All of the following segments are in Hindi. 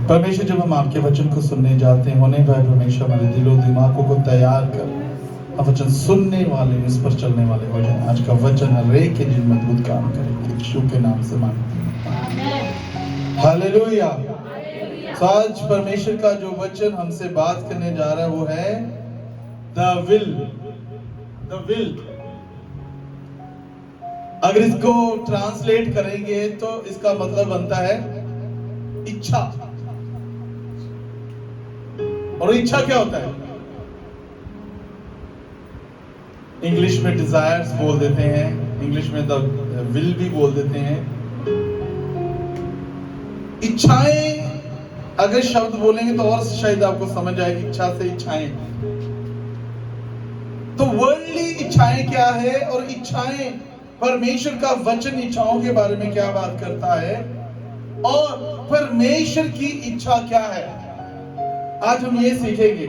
परमेश्वर, जब हम आपके वचन को सुनने जाते हैं, होने पर परमेश्वर हमारे दिलो दिमागों को तैयार कर हम वचन सुनने वाले, इस पर चलने वाले हो जाए। आज का वचन हर एक के दिन मजबूत काम करेंगे, यीशु के नाम से मांगते हैं, हालेलुया। तो आज परमेश्वर का जो वचन हमसे बात करने जा रहा है वो है द विल। अगर इसको ट्रांसलेट करेंगे तो इसका मतलब बनता है इच्छा। और इच्छा क्या होता है? इंग्लिश में डिजायर्स बोल देते हैं, इंग्लिश में द विल भी बोल देते हैं। इच्छाएं अगर शब्द बोलेंगे तो और शायद आपको समझ आएगी। इच्छा से इच्छाएं, तो वर्ल्डली इच्छाएं क्या है और इच्छाएं, परमेश्वर का वचन इच्छाओं के बारे में क्या बात करता है और परमेश्वर की इच्छा क्या है, आज हम ये सीखेंगे।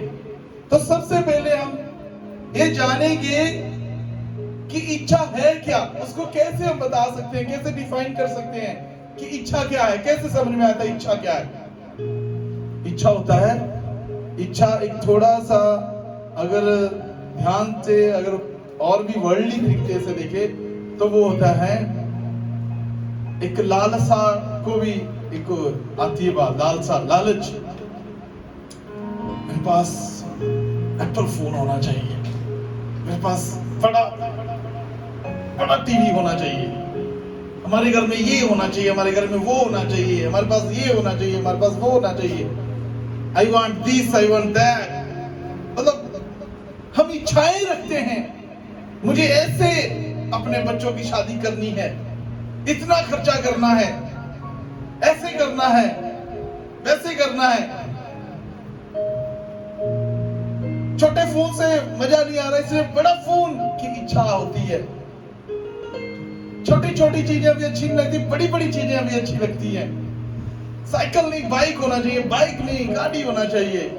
तो सबसे पहले हम ये जानेंगे कि इच्छा है क्या, उसको कैसे हम बता सकते हैं, कैसे डिफाइन कर सकते हैं कि इच्छा क्या है, कैसे समझ में आता है इच्छा क्या है। इच्छा होता है, इच्छा एक थोड़ा सा अगर ध्यान से, अगर और भी वर्ल्डली तरीके से देखे तो वो होता है एक लालसा को भी एक आती है बात, लालसा, लालच। मेरे पास एप्पल फोन होना चाहिए, मेरे पास बड़ा टीवी होना चाहिए, हमारे घर में ये होना चाहिए, हमारे घर में वो होना चाहिए, हमारे पास ये होना चाहिए, हमारे पास वो होना चाहिए। I want this, I want that. मतलब हम इच्छाएं रखते हैं, मुझे ऐसे अपने बच्चों की शादी करनी है, इतना खर्चा करना है, ऐसे करना है, वैसे करना है। छोटे फोन से मजा नहीं आ रहा, इसलिए बड़ा फोन की इच्छा होती है। छोटी छोटी चीजें भी अच्छी नहीं लगती, बड़ी बड़ी चीजें भी अच्छी लगती हैं। साइकिल नहीं बाइक होना चाहिए, बाइक नहीं गाड़ी होना चाहिए।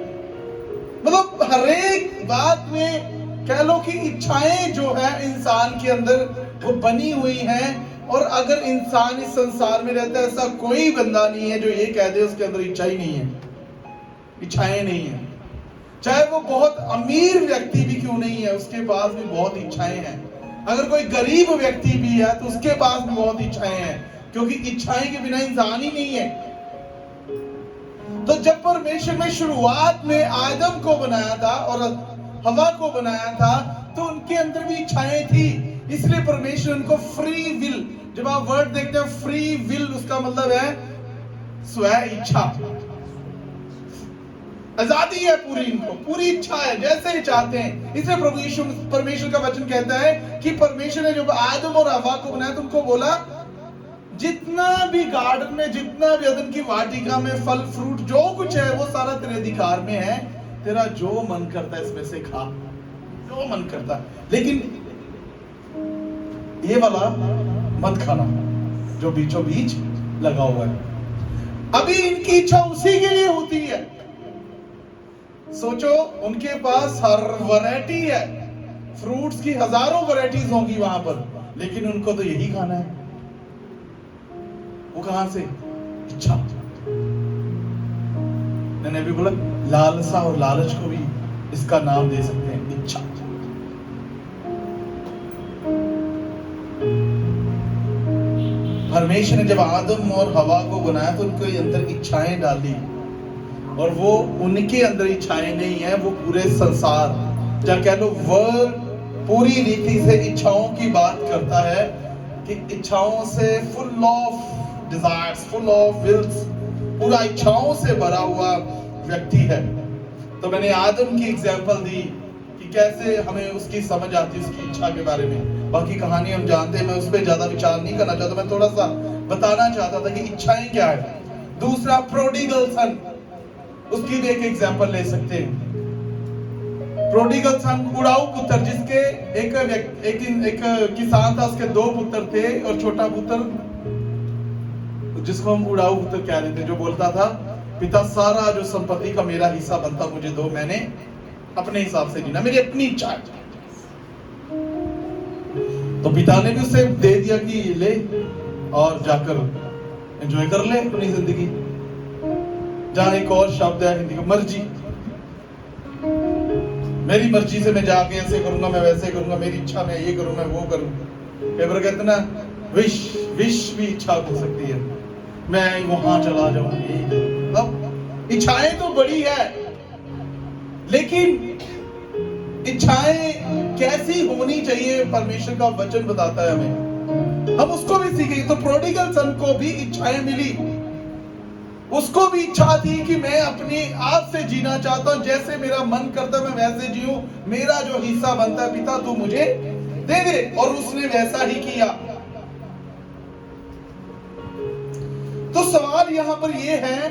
मतलब हर एक बात में कह लो कि इच्छाएं जो है इंसान के अंदर वो बनी हुई हैं। और अगर इंसान इस संसार में रहता है, ऐसा कोई बंदा नहीं है जो ये कह दे उसके अंदर इच्छा ही नहीं है, इच्छाएं नहीं है। चाहे वो बहुत अमीर व्यक्ति भी क्यों नहीं है, उसके पास भी बहुत इच्छाएं हैं। अगर कोई गरीब व्यक्ति भी है तो उसके पास भी बहुत इच्छाएं हैं, क्योंकि इच्छाएं के बिना इंसान ही नहीं है। तो जब परमेश्वर ने शुरुआत में आदम को बनाया था और हवा को बनाया था, तो उनके अंदर भी इच्छाएं थी। इसलिए परमेश्वर उनको फ्री विल, जब आप वर्ड देखते हैं फ्री विल, उसका मतलब है स्व इच्छा, आजादी है पूरी, इनको पूरी इच्छा है, जैसे ही चाहते हैं। इसलिए प्रभु यीशु, परमेश्वर का वचन कहता है कि परमेश्वर ने जब आदम और हवा को बनाया तो उनको बोला, जितना भी गार्डन में, जितना भी अदन की वाटिका में फल फ्रूट जो कुछ है वो सारा तेरे अधिकार में है, तेरा जो मन करता है इसमें से खा, जो मन करता है, लेकिन ये वाला मत खाना जो बीचों बीच लगा हुआ है। अभी इनकी इच्छा उसी के लिए होती है। सोचो, उनके पास हर वैरायटी है, फ्रूट्स की हजारों वैरायटीज होंगी वहां पर, लेकिन उनको तो यही खाना है। वो कहां से? इच्छा। मैंने भी बोला लालसा और लालच को भी इसका नाम दे सकते हैं, इच्छा। परमेश्वर ने जब आदम और हवा को बनाया तो उनके अंदर इच्छाएं डाली, और वो उनके अंदर इच्छाएं नहीं है, वो पूरे संसार, या कह लो वर्ल्ड पूरी रीति से इच्छाओं की बात करता है कि इच्छाओं से full of desires, full of wills, पूरा इच्छाओं से भरा हुआ व्यक्ति है। तो मैंने आदम की एग्जांपल दी कि कैसे हमें उसकी समझ आती है, उसकी इच्छा के बारे में। बाकी कहानी हम जानते हैं, मैं उस पर ज्यादा विचार नहीं करना चाहता, मैं थोड़ा सा बताना चाहता था कि इच्छाएं क्या है। दूसरा प्रोडिगल सन, उसकी भी एक एग्जांपल ले सकते हैं। प्रोडिगल सन, उड़ाऊ पुत्र, जिसके एक किसान था, उसके दो पुत्र थे, और छोटा पुत्र जिसको हम उड़ाऊ पुत्र कह रहे थे, जो बोलता था पिता सारा जो संपत्ति का मेरा हिस्सा बनता मुझे दो, मैंने अपने हिसाब से जीना, मेरी अपनी इच्छा है। तो पिता ने भी उसे दे दिया कि ले और जाकर एंजॉय कर ले अपनी जिंदगी। जहां एक और शब्द है हिंदी का मर्जी। मेरी मर्जी से मैं जाके ऐसे करूंगा, मैं वैसे करूंगा, मेरी इच्छा मैं ये करूं, मैं वो करूं। कई कहते ना विश भी इच्छा हो सकती है, मैं वहां चला जाऊं, अब इच्छाएं तो बड़ी है, लेकिन इच्छाएं कैसी होनी चाहिए परमेश्वर का वचन बताता है हमें, हम उसको भी सीखेंगे। तो प्रोडिगल सन को भी इच्छाएं मिली, उसको भी इच्छा थी कि मैं अपने आप से जीना चाहता हूं, जैसे मेरा मन करता मैं वैसे जीऊं, मेरा जो हिस्सा बनता है पिता तू मुझे दे दे, और उसने वैसा ही किया। तो सवाल यहां पर यह है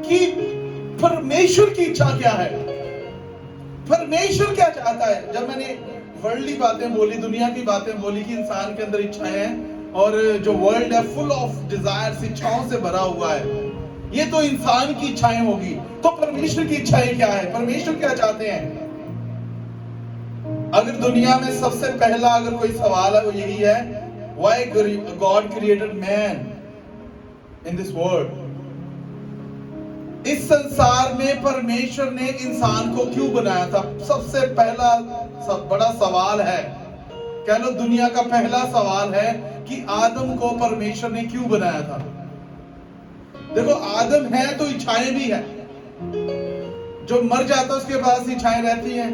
कि परमेश्वर की इच्छा क्या है, परमेश्वर क्या चाहता है। जब मैंने वर्ल्डली बातें बोली, दुनिया की बातें बोली कि इंसान के अंदर इच्छाएं हैं, और जो वर्ल्ड है फुल ऑफ डिजायर, इच्छाओं से भरा हुआ है, ये तो इंसान की इच्छाएं होगी। तो परमेश्वर की इच्छाएं क्या है, परमेश्वर क्या चाहते हैं। अगर दुनिया में सबसे पहला अगर कोई सवाल है वो यही है, why God created man in this world. इस संसार में परमेश्वर ने इंसान को क्यों बनाया था, सबसे पहला बड़ा सवाल है, कह लो दुनिया का पहला सवाल है कि आदम को परमेश्वर ने क्यों बनाया था। देखो आदम है तो इच्छाएं भी है, जो मर जाता है उसके पास इच्छाएं रहती हैं,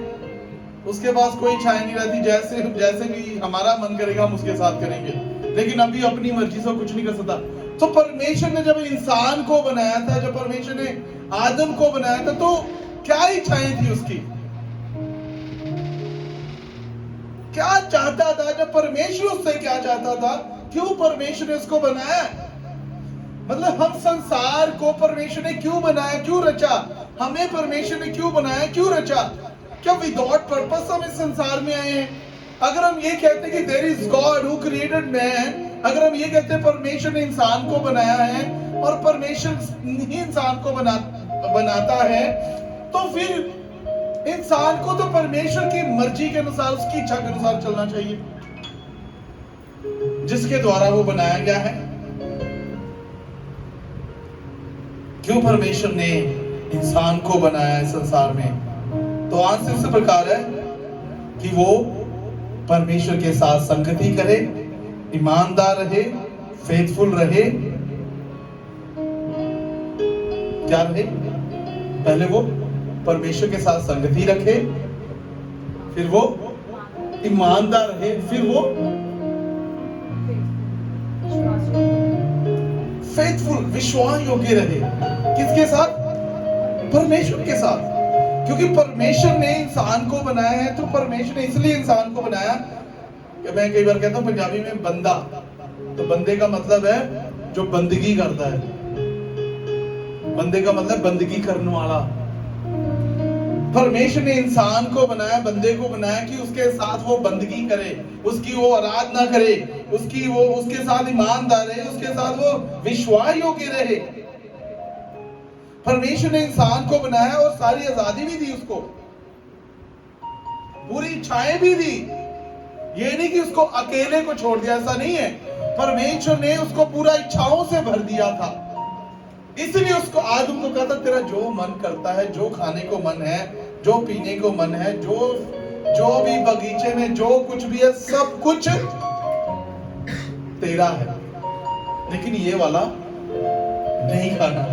उसके पास कोई इच्छाएं नहीं रहती, जैसे भी हमारा मन करेगा हम उसके साथ करेंगे, लेकिन अभी अपनी मर्जी से कुछ नहीं कर सकता। तो परमेश्वर ने जब इंसान को बनाया था, जब परमेश्वर ने आदम को बनाया था, तो क्या इच्छाएं थी उसकी, क्या चाहता था, जब परमेश्वर उससे क्या चाहता था, क्यों परमेश्वर ने उसको बनाया। मतलब हम संसार को परमेश्वर ने क्यों बनाया, क्यों रचा, हमें परमेश्वर ने क्यों बनाया, क्यों रचा, क्या विदाउट पर्पस हम इस संसार में आए हैं। अगर हम ये कहते कि there is God who created man, अगर हम ये कहते परमेश्वर ने इंसान को बनाया है और परमेश्वर ही इंसान को बनाता है, तो फिर इंसान को तो परमेश्वर की मर्जी के अनुसार, उसकी इच्छा के अनुसार चलना चाहिए, जिसके द्वारा वो बनाया गया है। क्यों परमेश्वर ने इंसान को बनाया है संसार में, तो आंसर इस प्रकार है कि वो परमेश्वर के साथ संगति करे, ईमानदार रहे, फेथफुल रहे। क्या रहे, पहले वो परमेश्वर के साथ संगति रखे, फिर वो ईमानदार रहे, फिर वो फेथफुल, विश्वास योग्य रहे। किसके साथ, परमेश्वर के साथ। क्योंकि परमेश्वर ने इंसान को बनाया है, तो परमेश्वर ने इसलिए इंसान को बनाया कि मैं कई बार कहता हूं पंजाबी में बंदा, तो बंदे का मतलब है जो बंदगी करता है, बंदे का मतलब बंदगी करने वाला। परमेश्वर ने इंसान को बनाया, बंदे को बनाया कि उसके साथ वो बंदगी करे, उसकी वो आराधना करे, उसके साथ ईमानदार रहे, उसके साथ वो विश्वास योग्य रहे। परमेश्वर ने इंसान को बनाया और सारी आजादी भी दी उसको, पूरी इच्छाएं भी दी। ये नहीं कि उसको अकेले को छोड़ दिया, ऐसा नहीं है। परमेश्वर ने उसको पूरा इच्छाओं से भर दिया था, इसलिए उसको आदम को कहा था तेरा जो मन करता है, जो खाने को मन है, जो पीने को मन है, जो भी बगीचे में जो कुछ भी है, सब कुछ तेरा है, लेकिन ये वाला नहीं खाना।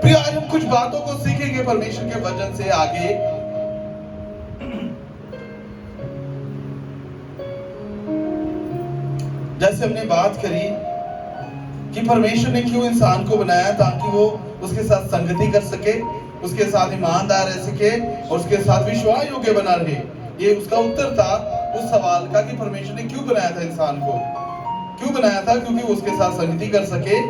प्रिय, आज हम कुछ बातों को सीखेंगे परमेश्वर के वचन से आगे। जैसे हमने बात करी कि परमेश्वर ने क्यों इंसान को बनाया, ताकि वो उसके साथ संगति कर सके, उसके साथ ईमानदार रह सके और उसके साथ विश्वास योग्य बना रहे। ये उसका उत्तर था उस सवाल का कि परमेश्वर ने क्यों बनाया था इंसान को। क्यों बनाया था, क्योंकि वो उसके साथ संगति कर सके,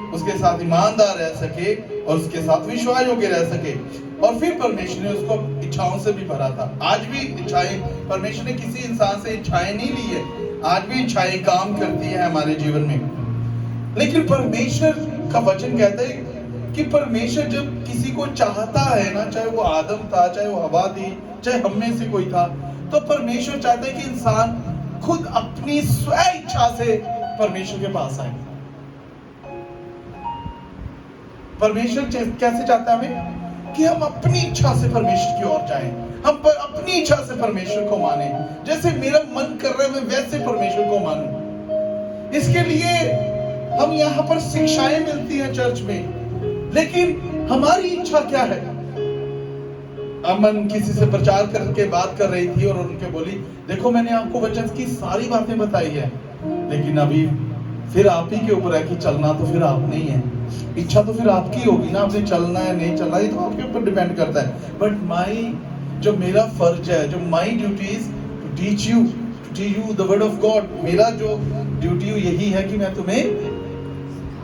उसके साथ ईमानदार रह सके और उसके साथ विश्वास योग्य रह सके। और फिर परमेश्वर ने उसको इच्छाओं से भी भरा था। आज भी इच्छाएं, परमेश्वर ने किसी इंसान से इच्छाएं नहीं ली है, आज भी इच्छाएं काम करती है हमारे जीवन में। लेकिन परमेश्वर का वचन कहता है कि परमेश्वर जब किसी को चाहता है ना, चाहे वो आदम था, चाहे वो हवा थी, चाहे हम में से कोई था, तो परमेश्वर चाहता है कि इंसान खुद अपनी स्व इच्छा से परमेश्वर के पास आए। परमेश्वर कैसे चाहता है हमें कि हम अपनी इच्छा से परमेश्वर की ओर जाएं, हम अपनी इच्छा से परमेश्वर को माने, जैसे मेरा मन कर रहा है मैं वैसे परमेश्वर को मानूं। इसके लिए हम यहाँ पर शिक्षाएं मिलती हैं चर्च में, लेकिन हमारी इच्छा क्या है? अमन किसी से प्रचार करके बात कर रही थी और उनके बोली, देखो मैंने आपको वचन की सारी बातें बताई है, लेकिन अभी फिर आप ही के ऊपर है कि चलना तो फिर आप नहीं है, इच्छा तो फिर आपकी होगी ना, आपने चलना है नहीं चलना, ये तो आपके ऊपर डिपेंड करता है। बट जो मेरा फर्ज है, जो my duty is to teach you the word of God, मेरा जो ड्यूटी यही है कि मैं तुम्हें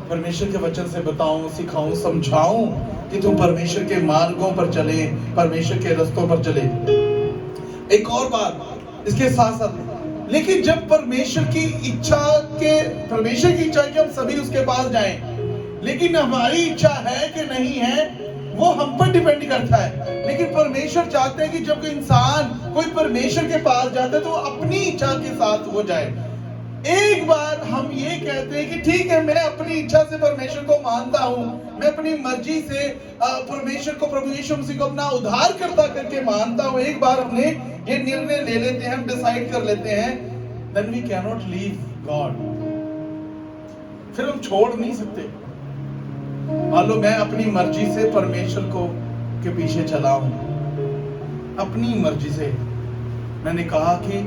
परमेश्वर के वचन से बताऊं, सिखाऊं, समझाऊं कि तुम परमेश्वर के मार्गों पर चले, परमेश्वर के रास्तों पर चले। एक और बात इसके साथ साथ, लेकिन जब परमेश्वर की इच्छा है कि हम सभी उसके पास जाएं, लेकिन हमारी इच्छा है कि नहीं है वो हम पर डिपेंड करता है। लेकिन परमेश्वर चाहते हैं कि जब कोई इंसान कोई परमेश्वर के पास जाता है तो वो अपनी इच्छा के साथ वो जाए। एक बार हम ये कहते हैं कि ठीक है, मैं अपनी इच्छा से परमेश्वर को मानता हूं, मैं अपनी मर्जी से परमेश्वर को, प्रभु यीशु मसीह को अपना उद्धार करता करके मानता हूं। एक बार हमने ये निर्णय ले लेते हैं, हम डिसाइड कर लेते हैं, then we cannot leave God, फिर हम छोड़ नहीं सकते। मान लो मैं अपनी मर्जी से परमेश्वर को के पीछे चला हूं, अपनी मर्जी से, मैंने कहा कि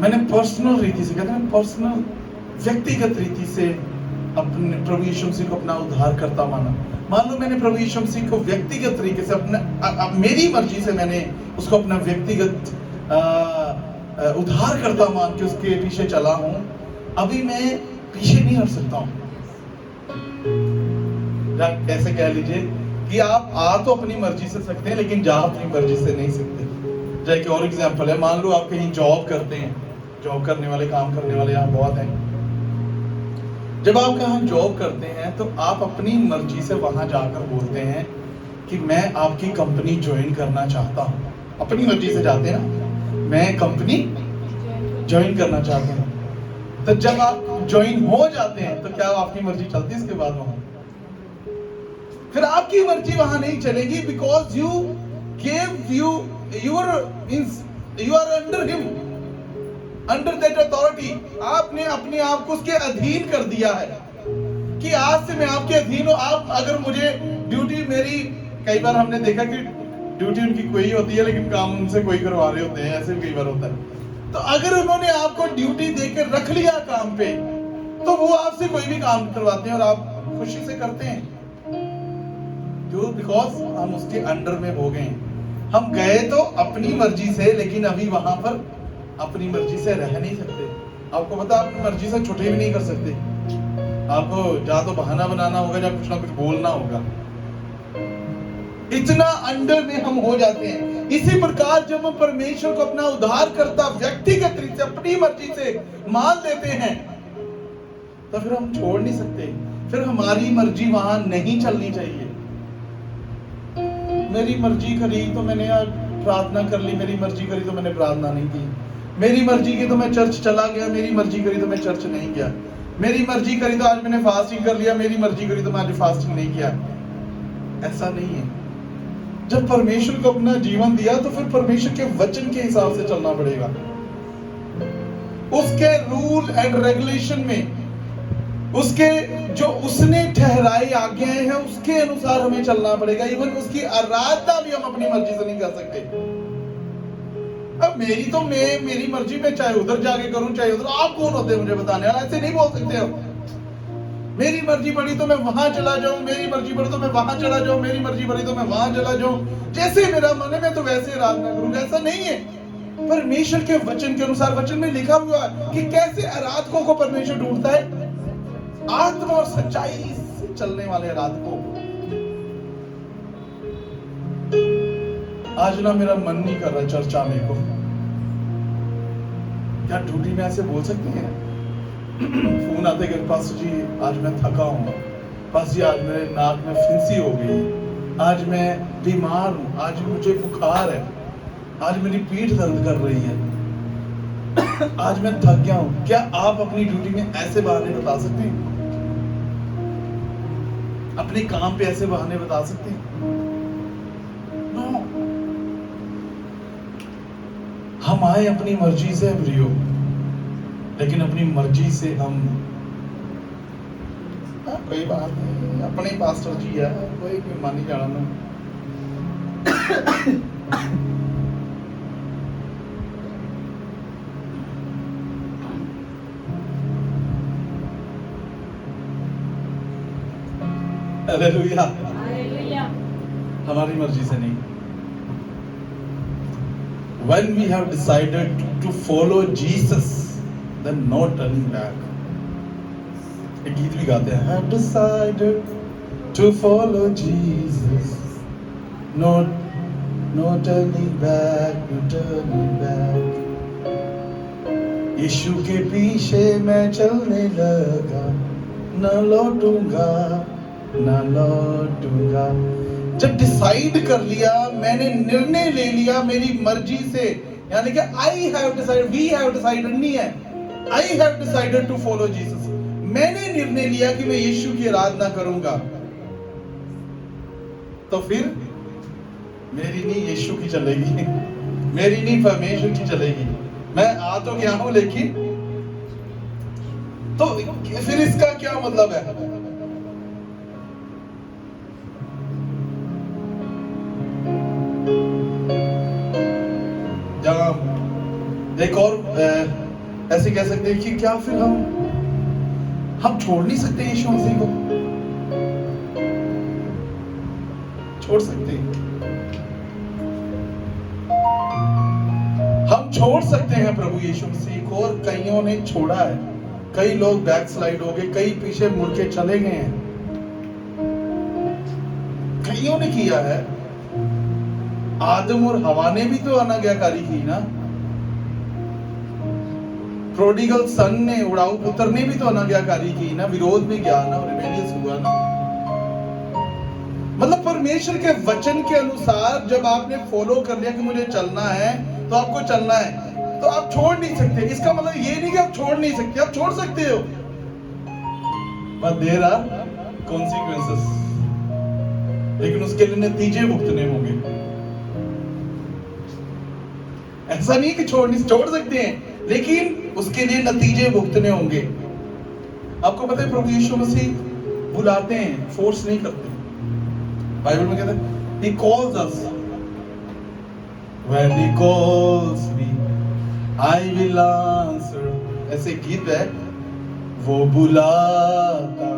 मैंने पर्सनल रीति से, कहते हैं पर्सनल, व्यक्तिगत रीति से अपने प्रभु यीशु मसीह को अपना उद्धार करता माना। मान लो मैंने प्रभु यीशु मसीह को व्यक्तिगत तरीके से मेरी मर्जी से मैंने उसको अपना व्यक्तिगत उद्धार करता मान के उसके पीछे चला हूं, अभी मैं पीछे नहीं हट सकता हूं। ऐसे कह लीजिए कि आप आ तो अपनी मर्जी से सकते हैं, लेकिन जा अपनी मर्जी से नहीं सकते। जैसे एक और एग्जांपल है, मान लो आप कहीं जॉब करते हैं, जॉब करने वाले, काम करने वाले यहाँ बहुत हैं। जब आप कहाँ जॉब करते हैं तो आप अपनी मर्जी से वहां जाकर बोलते हैं कि मैं आपकी कंपनी ज्वाइन करना चाहता हूँ, अपनी मर्जी से जाते हैं ना, मैं कंपनी ज्वाइन करना चाहता हूँ। तो जब आप ज्वाइन हो जाते हैं तो क्या आपकी मर्जी चलती है इसके बाद वहां? फिर आपकी मर्जी वहां नहीं चलेगी, because you are under him, under that authority। आपने अपने आप को उसके अधीन कर दिया है कि आज से मैं आपके अधीन हूं। आप अगर मुझे ड्यूटी मेरी, कई बार हमने देखा कि ड्यूटी उनकी कोई होती है लेकिन काम उनसे कोई करवा रहे होते हैं, ऐसे कई बार होता है। तो अगर उन्होंने आपको ड्यूटी देकर रख लिया काम पे, तो वो आपसे कोई भी काम करवाते हैं और आप खुशी से करते हैं, क्यों? बिकॉज हम उसके अंडर में हो गए। हम गए तो अपनी मर्जी से, लेकिन अभी वहां पर अपनी मर्जी से रह नहीं सकते। आपको पता, अपनी मर्जी से छुट्टी भी नहीं कर सकते। आपको या तो बहाना बनाना होगा या कुछ ना कुछ बोलना होगा। इतना अंडर में हम हो जाते हैं। इसी प्रकार जब हम परमेश्वर को अपना उद्धारकर्ता व्यक्तिगत रीति से अपनी मर्जी से मान लेते हैं, तो फिर हम छोड़ नहीं सकते। फिर हमारी मर्जी वहां नहीं चलनी चाहिए। मेरी मर्जी करी तो मैंने आज प्रार्थना कर ली, मेरी मर्जी करी तो मैंने प्रार्थना नहीं की, मेरी मर्जी की तो मैं चर्च चला गया, मेरी मर्जी करी तो मैं चर्च नहीं गया, मेरी मर्जी करी तो आज मैंने फास्टिंग कर लिया, मेरी मर्जी करी तो मैं आज फास्टिंग नहीं किया। ऐसा नहीं है। जब परमेश्वर को अपना जीवन दिया तो फिर परमेश्वर के वचन के हिसाब से चलना पड़ेगा, उसके रूल एंड रेगुलेशन में, उसके जो उसने ठहराई आज्ञाएं हैं उसके अनुसार हमें चलना पड़ेगा। इवन उसकी आराधना भी हम अपनी मर्जी से नहीं कर सकते। अब मेरी मर्जी में चाहे उधर जाके करूं चाहे उधर, आप कौन होते हैं मुझे बताने वाला? ऐसे नहीं बोल सकते हो। मेरी मर्जी पड़ी तो मैं वहां चला जाऊं, मेरी मर्जी पड़ी तो मैं वहां चला जाऊं, मेरी मर्जी पड़ी तो मैं वहां चला जाऊं, जैसे मेरा मन है मैं तो वैसे आराधना करूंगा। ऐसा नहीं है। परमेश्वर के वचन के अनुसार, वचन में लिखा हुआ है कि कैसे आराधकों को परमेश्वर ढूंढता है, आत्मा और सच्चाई से चलने वाले आराधकों। आज ना मेरा मन नहीं कर रहा चर्च आने को। क्या ड्यूटी में ऐसे बोल सकते हैं? फोन आते कि पास्टर जी आज मैं थका हूं, पास्टर जी आज मेरे नाक में फिंसी हो गई, आज मैं बीमार हूं, आज मुझे बुखार है, आज मेरी पीठ दर्द कर रही है, आज मैं थक गया हूं। क्या आप अपनी ड्यूटी में ऐसे बहाने बता सकते हैं? अपने काम पे ऐसे बहाने बता सकते हैं? नो। हम आए अपनी मर्जी से प्रियो, लेकिन अपनी मर्जी से हम कोई बात नहीं, अपने पास्टर जी है, कोई भी मानी जाना ना। हालेलुया, हमारी मर्जी से नहीं। When we have decided to follow Jesus, then no turning back. एक गीत भी गाते हैं, have decided to follow Jesus, no turning back, no turning back. यीशु के पीछे मैं चलने लगा, न लौटूंगा, न लौटूंगा। जब डिसाइड कर लिया, मैंने निर्णय ले लिया मेरी मर्जी से, यानी कि I have decided, we have decided नहीं है, I have decided to follow Jesus. मैंने निर्णय लिया कि मैं यीशु की आराधना करूंगा, तो फिर मेरी नहीं यीशु की चलेगी, मेरी नहीं परमेश्वर की चलेगी। मैं आ तो गया हूं, लेकिन तो फिर इसका क्या मतलब है? जहां एक और ऐसे कह सकते हैं कि क्या फिर हम छोड़ नहीं सकते यीशु मसीह को? छोड़ सकते हैं, हम छोड़ सकते हैं प्रभु यीशु मसीह को, और कईयों ने छोड़ा है। कई लोग बैकस्लाइड हो गए, कई पीछे मुड़ के चले गए हैं, कईयों ने किया है। आदम और हवा ने भी तो अनाज्ञाकारी की ना। प्रोडिगल सन ने, उड़ाऊ पुत्र ने भी तो अनाज्ञाकारी की ना, विरोध में गया ना, रिबेलियस हुआ ना। मतलब परमेश्वर के वचन के अनुसार जब आपने फॉलो कर लिया कि मुझे चलना है, तो आपको चलना है, तो आप छोड़ नहीं सकते। इसका मतलब ये नहीं कि आप छोड़ नहीं सकते, आप छोड़ सकते हो, but there are consequences, लेकिन उसके लिए नतीजे भुगतने होंगे। ऐसा नहीं कि छोड़ सकते हैं, लेकिन उसके लिए नतीजे भुगतने होंगे। आपको पता है प्रभु यीशु मसीह बुलाते हैं, फोर्स नहीं करते। बाइबल में कहते हैं he calls us, when he calls me I will answer। ऐसे गीत है, वो बुलाता,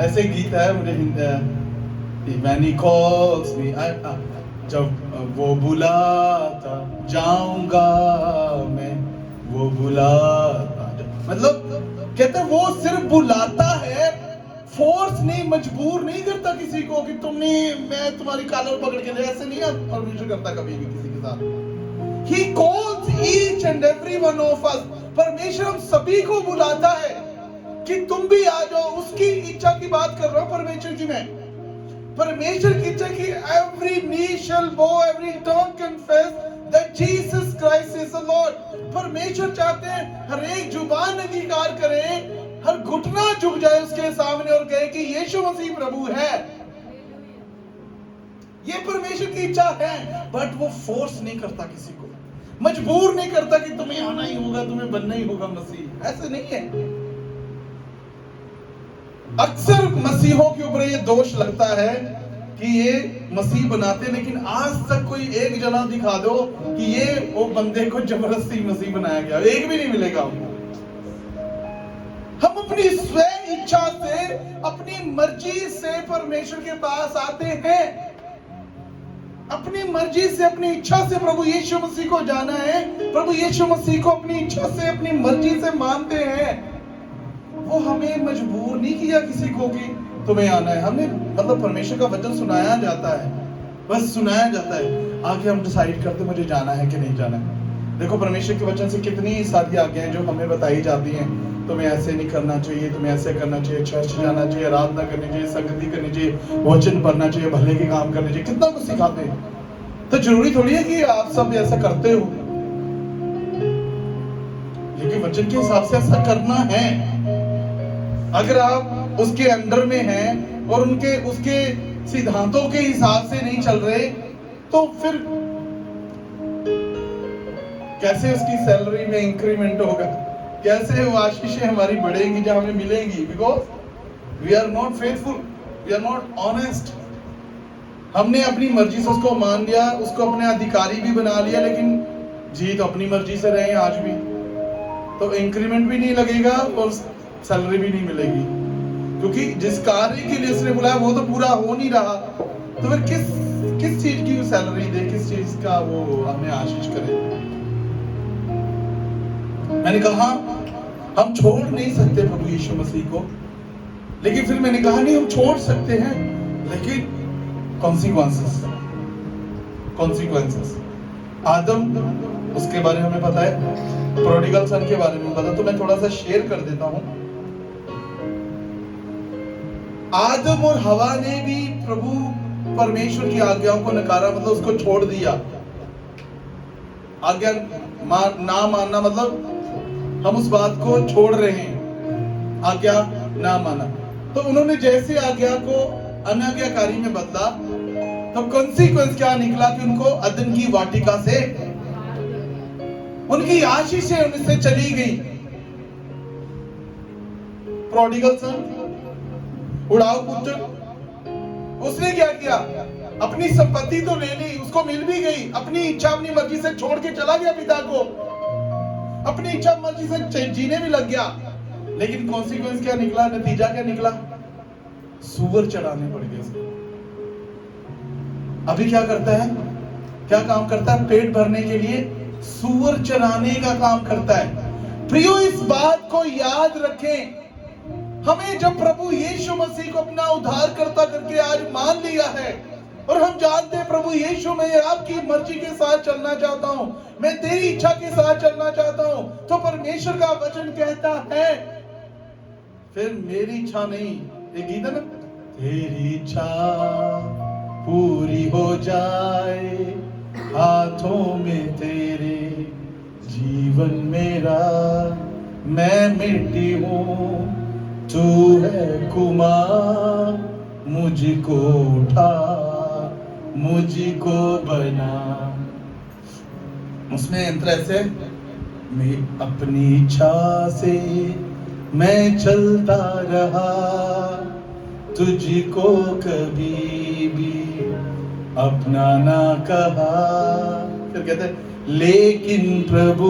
ऐसे गीत है मुझे, when he calls me जब वो बुलाता जाऊंगा मैं, वो बुलाता, मतलब कहते वो सिर्फ बुलाता है, फोर्स नहीं, मजबूर नहीं करता किसी को कि तुम नहीं, मैं तुम्हारी कॉलर पकड़ के ले, ऐसे नहीं परमेश्वर करता कभी भी किसी के साथ। He calls each and every one of us। परमेश्वर हम सभी को बुलाता है कि तुम भी आ जाओ। उसकी इच्छा की बात कर रहा हूं, परमेश्वर की मैं। परमेश्वर की इच्छा की every knee shall bow, every tongue confess that Jesus Christ is the Lord। परमेश्वर चाहते हैं हर एक जुबान अंगीकार करे, हर घुटना झुक जाए उसके सामने और कहे कि यीशु मसीह प्रभु है। ये परमेश्वर की इच्छा है, बट वो फोर्स नहीं करता किसी को, मजबूर नहीं करता कि तुम्हें आना ही होगा, तुम्हें बनना ही होगा मसीह, ऐसे नहीं है। अक्सर मसीहों के ऊपर ये दोष लगता है कि ये मसीह बनाते, लेकिन आज तक कोई एक जना दिखा दो कि ये वो बंदे को जबरदस्ती मसीह बनाया गया, एक भी नहीं मिलेगा हमको। हम अपनी स्व इच्छा से, अपनी मर्जी से परमेश्वर के पास आते हैं, अपनी मर्जी से, अपनी इच्छा से प्रभु यीशु मसीह को जाना है, प्रभु यीशु मसीह को अपनी इच्छा से, अपनी मर्जी से मानते हैं। वो हमें मजबूर नहीं किया किसी को कि तुम्हें आना है। हमें मतलब परमेश्वर का वचन सुनाया जाता है, बस सुनाया जाता है, आगे हम डिसाइड करते मुझे जाना है कि नहीं जाना है। देखो परमेश्वर के वचन से कितनी सारी आज्ञाएं जो हमें बताई जाती हैं, तुम्हें ऐसे नहीं करना चाहिए, तुम्हें ऐसे करना चाहिए, चर्च जाना चाहिए, आराधना करनी चाहिए, संगति करनी चाहिए, वचन पढ़ना चाहिए, भले के काम करने चाहिए, कितना कुछ सिखाते हैं। तो जरूरी थोड़ी है कि आप सब ऐसा करते हो, लेकिन वचन के हिसाब से ऐसा करना है। अगर आप उसके अंडर में हैं और उनके उसके सिद्धांतों के हिसाब से नहीं चल रहे, तो फिर कैसे उसकी सैलरी में इंक्रीमेंट होगा, कैसे वो आशीषें हमारी बढ़ेंगी जो हमें मिलेंगी? Because we are not faithful, we are not honest. हमने अपनी मर्जी से उसको मान लिया, उसको अपने अधिकारी भी बना लिया, लेकिन जी तो अपनी मर्जी से रहे आज भी, तो इंक्रीमेंट भी नहीं लगेगा और सैलरी भी नहीं मिलेगी, क्योंकि जिस कार्य के लिए इसने बुलाया वो तो पूरा हो नहीं रहा, तो फिर किस चीज की सैलरी दे, किस चीज का वो हमें आशीष करे? मैंने कहा हम छोड़ नहीं सकते प्रभु यीशु मसीह को, लेकिन फिर मैंने कहा नहीं, हम छोड़ सकते हैं, लेकिन कॉन्सिक्वेंसेस। आदम, उसके बारे में हमें पता है, प्रोडिगल सन के बारे में पता, तो मैं थोड़ा सा शेयर कर देता हूं। आदम और हवा ने भी प्रभु परमेश्वर की आज्ञाओं को नकारा, मतलब उसको छोड़ दिया। आज्ञा ना मानना मतलब हम उस बात को छोड़ रहे हैं, आज्ञा ना माना। तो उन्होंने जैसे आज्ञा को अनाज्ञाकारी में बदला, तो कॉन्सिक्वेंस क्या निकला कि उनको अदन की वाटिका से उनकी आशीषें उनसे चली गई। प्रोडिगल सन, उड़ाऊ पुत्र, उसने क्या किया? अपनी संपत्ति तो ले ली, उसको मिल भी गई, अपनी इच्छा अपनी मर्जी से छोड़ के चला गया पिता को, अपनी इच्छा मर्जी से जीने भी लग गया, लेकिन कॉन्सिक्वेंस क्या निकला? नतीजा क्या निकला? सूअर चढ़ाने पड़ गए उसको। अभी क्या करता है? क्या काम करता है? पेट भरने के लिए सूअर चराने का काम करता है। प्रियो, इस बात को याद रखें, हमें जब प्रभु यीशु मसीह को अपना उद्धारकर्ता करके आज मान लिया है, और हम जानते हैं प्रभु यीशु, मैं आपकी मर्जी के साथ चलना चाहता हूं, मैं तेरी इच्छा के साथ चलना चाहता हूं, तो परमेश्वर का वचन कहता है, फिर मेरी इच्छा नहीं, एक गीत है ना, तेरी इच्छा पूरी हो जाए, हाथों में तेरे जीवन मेरा, मैं मिट्टी हूं तू है कुमार, मुझको उठा मुझको बना। उसमें अंतर ऐसे, मैं अपनी इच्छा से मैं चलता रहा, तुझको कभी भी अपना ना कहा। फिर कहते हैं, लेकिन प्रभु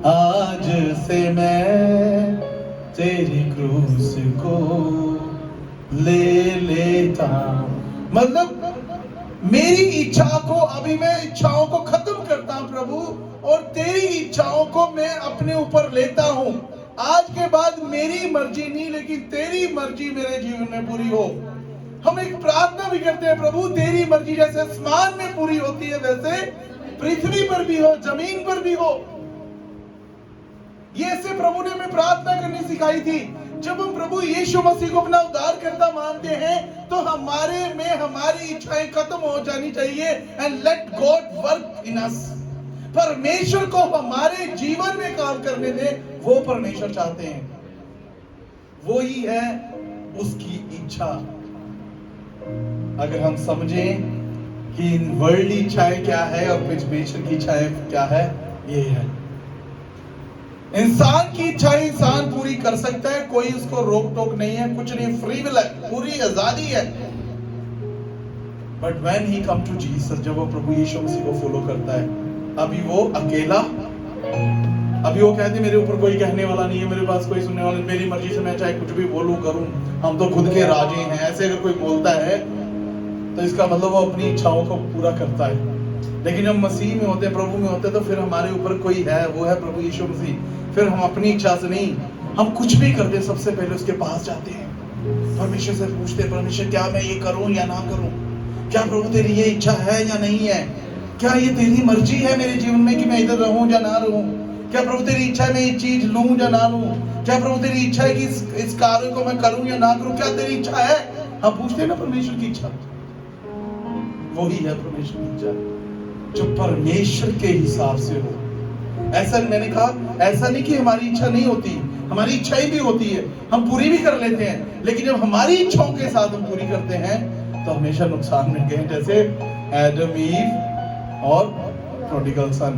आज से मैं तेरी क्रूस को ले लेता। मतलब मेरी इच्छा को अभी मैं इच्छाओं को खत्म करता हूं प्रभु, और तेरी इच्छाओं को मैं अपने ऊपर लेता हूं। आज के बाद मेरी मर्जी नहीं, लेकिन तेरी मर्जी मेरे जीवन में पूरी हो। हम एक प्रार्थना भी करते हैं, प्रभु तेरी मर्जी जैसे आसमान में पूरी होती है, वैसे पृथ्वी पर भी हो, जमीन पर भी हो। ये ऐसे प्रभु ने हमें प्रार्थना करनी सिखाई थी। जब हम प्रभु यीशु मसीह को अपना उद्धारकर्ता मानते हैं, तो हमारे में हमारी इच्छाएं खत्म हो जानी चाहिए, and let God work in us. परमेश्वर को हमारे जीवन में काम करने दें, वो परमेश्वर चाहते हैं, वो ही है उसकी इच्छा। अगर हम समझें कि इन वर्ल्डली इच्छाएं क्या है और परमेश्वर की इच्छाएं क्या है, ये है। इंसान की इच्छाएं इंसान पूरी कर सकता है, कोई उसको रोक टोक नहीं है, कुछ नहीं, फ्री विल है, पूरी आजादी है। But when he come to Jesus, जब वो प्रभु यीशु मसीह को फॉलो करता है, अभी वो अकेला, अभी वो कहते मेरे ऊपर कोई कहने वाला नहीं है, मेरे पास कोई सुनने वाला नहीं, मेरी मर्जी से मैं चाहे कुछ भी बोलूं करूं, हम तो खुद के राजे हैं, ऐसे अगर कोई बोलता है तो इसका मतलब वो अपनी इच्छाओं को पूरा करता है। लेकिन जब मसीह में होते, प्रभु में होते, तो फिर हमारे ऊपर कोई है, वो है प्रभु यीशु मसीह। फिर हम अपनी इच्छा से नहीं, हम कुछ भी करते सबसे पहले उसके पास जाते हैं, परमेश्वर से पूछते हैं, परमेश्वर क्या मैं ये करूं या ना करूं, क्या प्रभु तेरी ये इच्छा है या नहीं है, क्या ये तेरी मर्जी है मेरे जीवन में कि मैं इधर रहूं या ना रहूं, क्या प्रभु तेरी इच्छा है मैं ये चीज लूं या ना लूं, क्या प्रभु तेरी इच्छा है कि इस कार्य को मैं करूं या ना करूं, क्या तेरी इच्छा है? हम पूछते हैं ना परमेश्वर की इच्छा, वही है परमेश्वर की इच्छा जो परमेश्वर के हिसाब से हो। ऐसा मैंने कहा, ऐसा नहीं कि हमारी इच्छा नहीं होती, हमारी इच्छाएं भी होती है, हम पूरी भी कर लेते हैं, लेकिन जब हमारी इच्छाओं के साथ हम पूरी करते हैं तो हमेशा नुकसान में गए, जैसे एडम ईव और प्रोडिगल सन,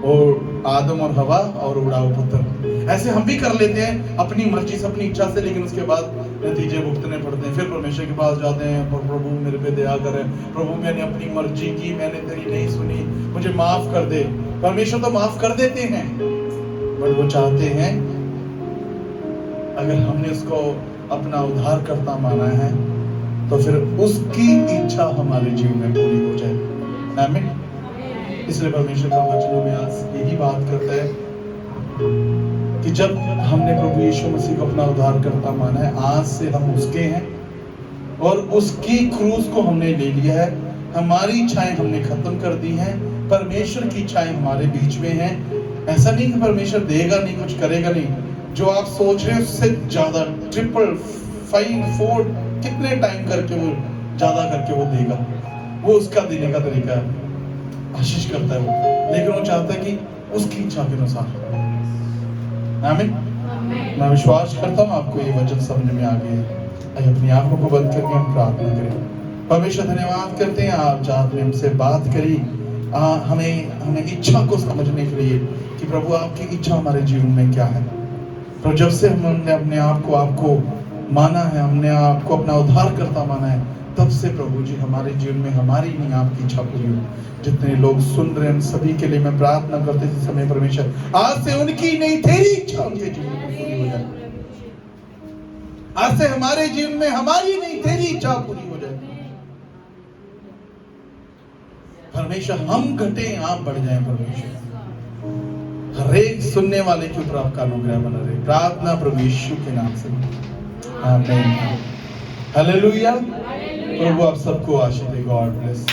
और आदम और हवा और उड़ाऊ पुत्र। ऐसे हम भी कर लेते हैं अपनी मर्जी से, अपनी इच्छा से, लेकिन उसके बाद नतीजे भुगतने पड़ते हैं। फिर परमेश्वर के पास जाते हैं, प्रभु मेरे पे दया करे, प्रभु मैंने अपनी मर्जी की, मैंने तेरी नहीं सुनी, मुझे माफ कर दे। परमेश्वर तो माफ कर देते हैं, बट वो चाहते हैं अगर हमने उसको अपना उद्धारकर्ता माना है तो फिर उसकी इच्छा हमारे जीवन में पूरी हो जाए। आमीन। इसलिए परमेश्वर का वचनों में आज यही बात करता है कि जब हमने प्रभु यीशु मसीह को अपना उद्धारकर्ता माना है, आज से हम उसके हैं और उसकी क्रूस को हमने ले लिया है। हमारी इच्छाएं हमने खत्म कर दी हैं, परमेश्वर की इच्छाएं हमारे बीच में हैं। ऐसा नहीं कि परमेश्वर देगा नहीं, कुछ करेगा नहीं, जो आप सोच रहे हैं उससे ज्यादा, ट्रिपल, 5, 4 कितने टाइम करके वो ज्यादा करके वो देगा। वो उसका देने का तरीका है, आशीष करता है वो, लेकिन वो चाहता है कि उसकी इच्छा के अनुसार। आमीन। मैं विश्वास करता हूँ आपको ये वचन समझ में आ गया है। आइए अपनी आंखों को बंद करके हम प्रार्थना करें। परमेश्वर धन्यवाद करते हैं, आप जहाँ आपने हमसे बात करी, हमें इच्छा को समझने के लिए कि प्रभु आपकी इच्छा हमारे जीवन में क्या है। तो जब से हमने अपने आप को आपको माना है, हमने आपको अपना उद्धारकर्ता माना है, तब से प्रभु जी हमारे जीवन में हमारी नहीं आपकी इच्छा पूरी हो। जितने लोग सुन रहे हैं सभी के लिए मैं प्रार्थना करते इस समय परमेश्वर, आज से उनकी नहीं तेरी इच्छा उनके जीवन में पूरी हो जाए। आज से हमारे जीवन में हमारी नहीं तेरी इच्छा पूरी हो जाए। परमेश्वर हम घटे आप बढ़ जाएं। परमेश्वर हर एक सुनने वाले के ऊपर आपका अनुग्रह बना रहे। प्रार्थना प्रभु यीशु के नाम से, आमीन। हालेलुया। प्रभु आप सबको आशीष दे। God bless.